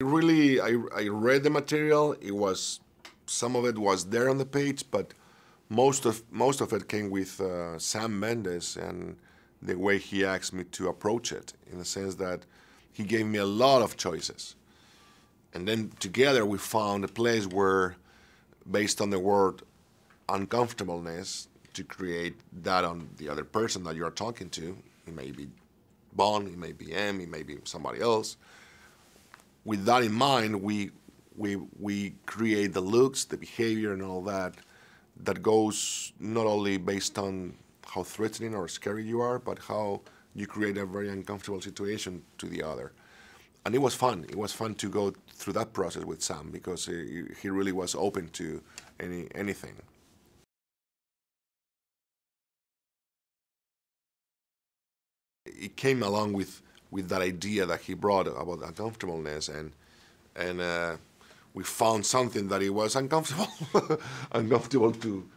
Really, I read the material. Some of it was there on the page, but most of it came with Sam Mendes and the way he asked me to approach it, in the sense that he gave me a lot of choices. And then together we found a place where, based on the word uncomfortableness, to create that on the other person that you're talking to. It may be Bond, it may be M, it may be somebody else. With that in mind, we create the looks, the behavior, and all that goes not only based on how threatening or scary you are, but how you create a very uncomfortable situation to the other. And it was fun. It was fun to go through that process with Sam, because he really was open to anything. It came along with that idea that he brought about uncomfortableness, and we found something that it was uncomfortable, uncomfortable to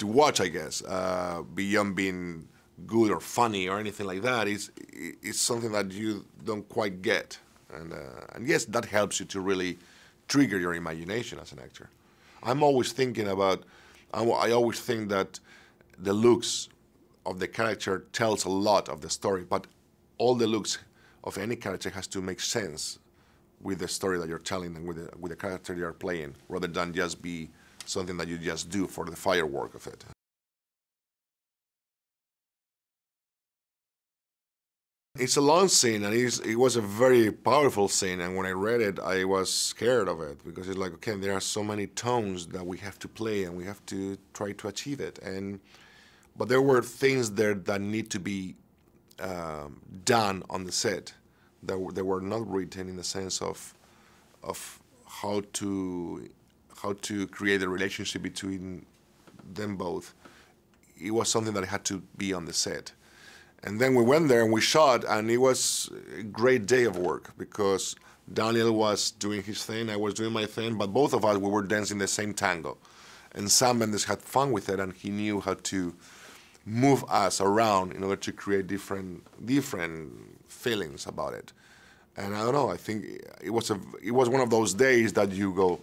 watch, I guess, beyond being good or funny or anything like that. It's something that you don't quite get, and yes, that helps you to really trigger your imagination as an actor. I'm always thinking about, I always think that the looks of the character tells a lot of the story, but all the looks of any character has to make sense with the story that you're telling and with the character you're playing, rather than just be something that you just do for the firework of it. It's a long scene, and it was a very powerful scene, and when I read it, I was scared of it, because it's like, okay, there are so many tones that we have to play, and we have to try to achieve it. But there were things there that need to be done on the set that they were not written, in the sense of how to create a relationship between them both. It was something that had to be on the set. And then we went there and we shot, and it was a great day of work, because Daniel was doing his thing, I was doing my thing, but both of us, we were dancing the same tango. And Sam Mendes had fun with it, and he knew how to move us around in order to create different feelings about it. And I don't know, I think it was one of those days that you go,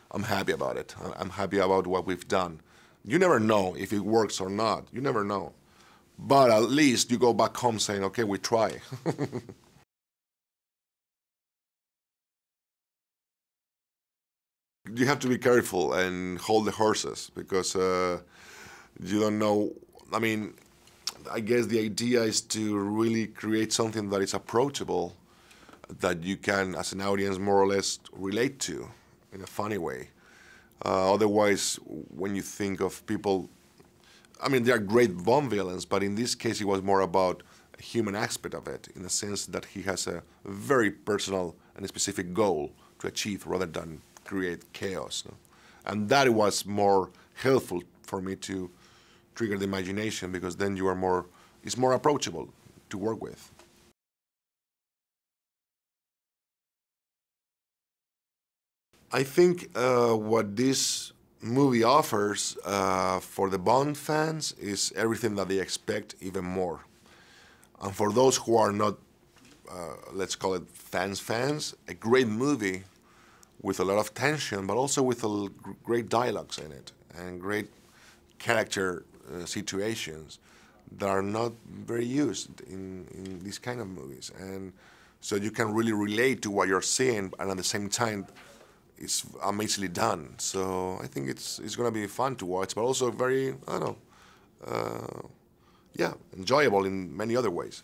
I'm happy about it. I'm happy about what we've done. You never know if it works or not. You never know. But at least you go back home saying, okay, we try. You have to be careful and hold the horses, because you don't know. I mean, I guess the idea is to really create something that is approachable, that you can, as an audience, more or less relate to in a funny way. Otherwise, when you think of people, I mean, they are great Bond villains, but in this case, it was more about a human aspect of it, in the sense that he has a very personal and specific goal to achieve, rather than create chaos. No? And that was more helpful for me to trigger the imagination, because then you are it's more approachable to work with. I think what this movie offers for the Bond fans is everything that they expect, even more. And for those who are not, let's call it fans, a great movie with a lot of tension, but also with great dialogues in it, and great character situations that are not very used in these kind of movies. And so you can really relate to what you're seeing, and at the same time, it's amazingly done. So I think it's going to be fun to watch, but also very, I don't know, yeah, enjoyable in many other ways.